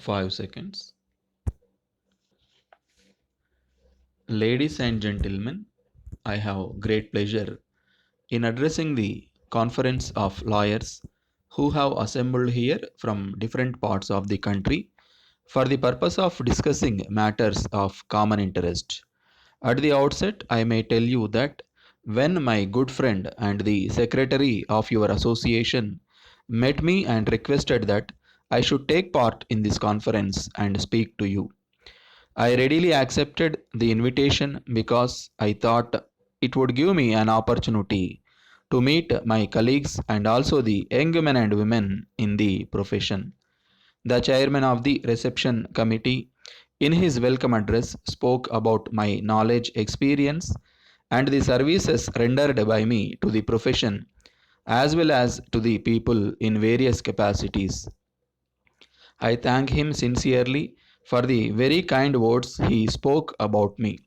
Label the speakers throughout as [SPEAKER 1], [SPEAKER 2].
[SPEAKER 1] 5 seconds. Ladies and gentlemen, I have great pleasure in addressing the conference of lawyers who have assembled here from different parts of the country for the purpose of discussing matters of common interest. At the outset, I may tell you that when my good friend and the secretary of your association met me and requested that I should take part in this conference and speak to you, I readily accepted the invitation because I thought it would give me an opportunity to meet my colleagues and also the young men and women in the profession. The chairman of the reception committee, in his welcome address, spoke about my knowledge, experience, and the services rendered by me to the profession as well as to the people in various capacities. I thank him sincerely for the very kind words he spoke about me.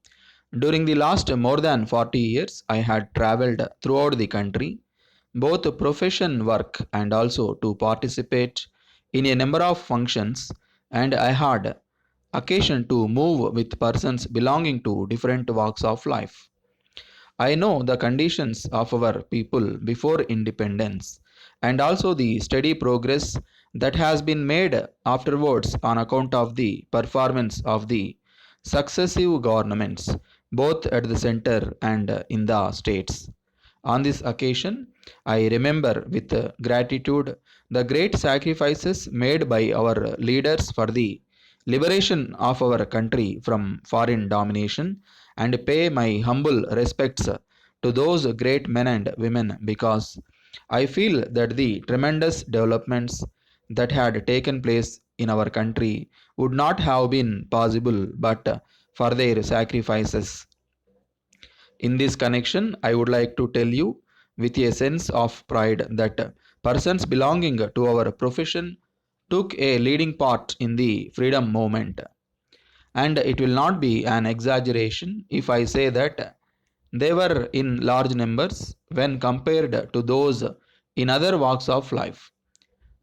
[SPEAKER 1] During the last more than 40 years, I had traveled throughout the country, both profession work and also to participate in a number of functions, and I had occasion to move with persons belonging to different walks of life. I know the conditions of our people before independence and also the steady progress that has been made afterwards on account of the performance of the successive governments, both at the center and in the states. On this occasion, I remember with gratitude the great sacrifices made by our leaders for the liberation of our country from foreign domination and pay my humble respects to those great men and women because I feel that the tremendous developments that had taken place in our country would not have been possible but for their sacrifices. In this connection, I would like to tell you with a sense of pride that persons belonging to our profession took a leading part in the freedom movement. And it will not be an exaggeration if I say that they were in large numbers when compared to those in other walks of life.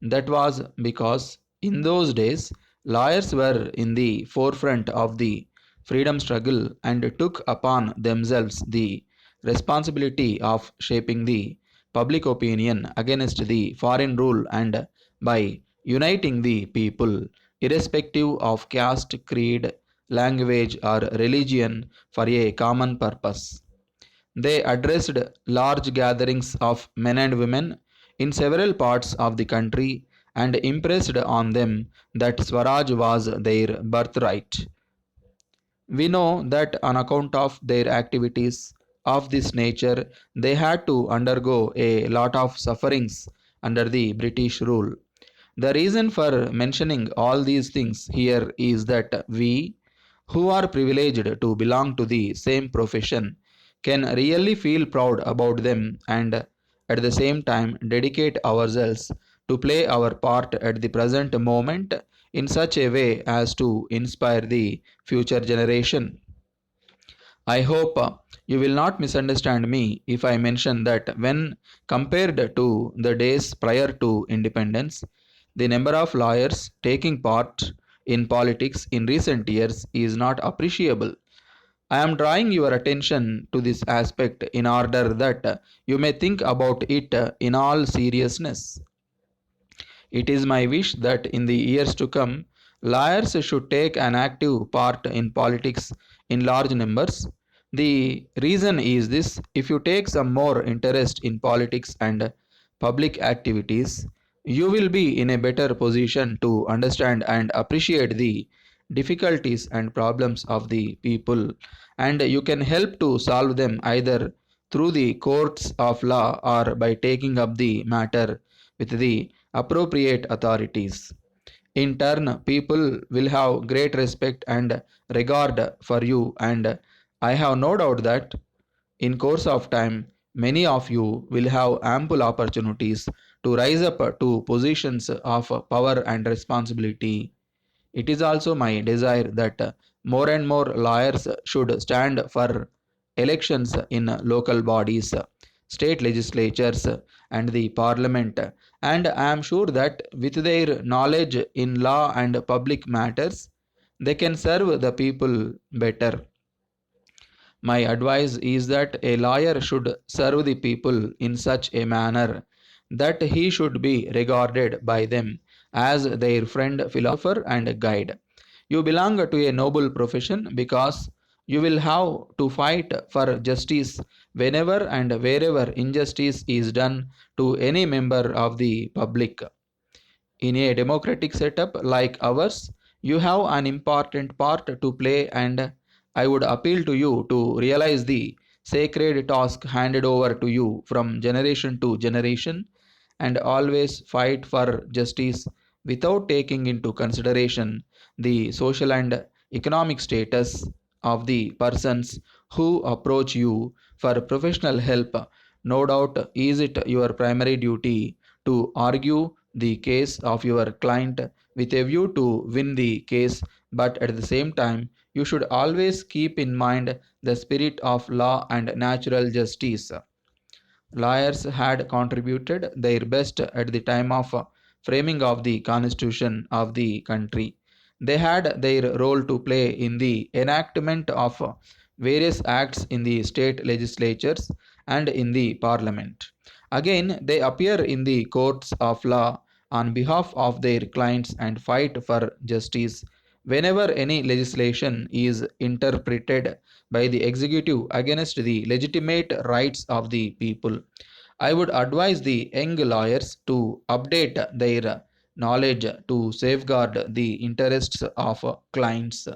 [SPEAKER 1] That was because in those days lawyers were in the forefront of the freedom struggle and took upon themselves the responsibility of shaping the public opinion against the foreign rule and by uniting the people, irrespective of caste, creed, language, or religion, for a common purpose. They addressed large gatherings of men and women in several parts of the country and impressed on them that Swaraj was their birthright. We know that on account of their activities of this nature, they had to undergo a lot of sufferings under the British rule. The reason for mentioning all these things here is that we, who are privileged to belong to the same profession, can really feel proud about them and at the same time dedicate ourselves to play our part at the present moment in such a way as to inspire the future generation. I hope you will not misunderstand me if I mention that when compared to the days prior to independence, the number of lawyers taking part in politics in recent years is not appreciable. I am drawing your attention to this aspect in order that you may think about it in all seriousness. It is my wish that in the years to come, lawyers should take an active part in politics in large numbers. The reason is this: if you take some more interest in politics and public activities, you will be in a better position to understand and appreciate the difficulties and problems of the people, and you can help to solve them either through the courts of law or by taking up the matter with the appropriate authorities. In turn, people will have great respect and regard for you, and I have no doubt that in course of time many of you will have ample opportunities to rise up to positions of power and responsibility. It is also my desire that more and more lawyers should stand for elections in local bodies, state legislatures, and the parliament and I am sure that with their knowledge in law and public matters, they can serve the people better. My advice is that a lawyer should serve the people in such a manner that he should be regarded by them as their friend, philosopher, and guide. You belong to a noble profession because you will have to fight for justice whenever and wherever injustice is done to any member of the public. In a democratic setup like ours, you have an important part to play, and I would appeal to you to realize the sacred task handed over to you from generation to generation and always fight for justice without taking into consideration the social and economic status of the persons who approach you for professional help. No doubt, is it your primary duty to argue the case of your client with a view to win the case, but at the same time, you should always keep in mind the spirit of law and natural justice. Lawyers had contributed their best at the time of framing of the constitution of the country. They had their role to play in the enactment of various acts in the state legislatures and in the parliament. Again, they appear in the courts of law on behalf of their clients and fight for justice whenever any legislation is interpreted by the executive against the legitimate rights of the people. I would advise the young lawyers to update their knowledge to safeguard the interests of clients.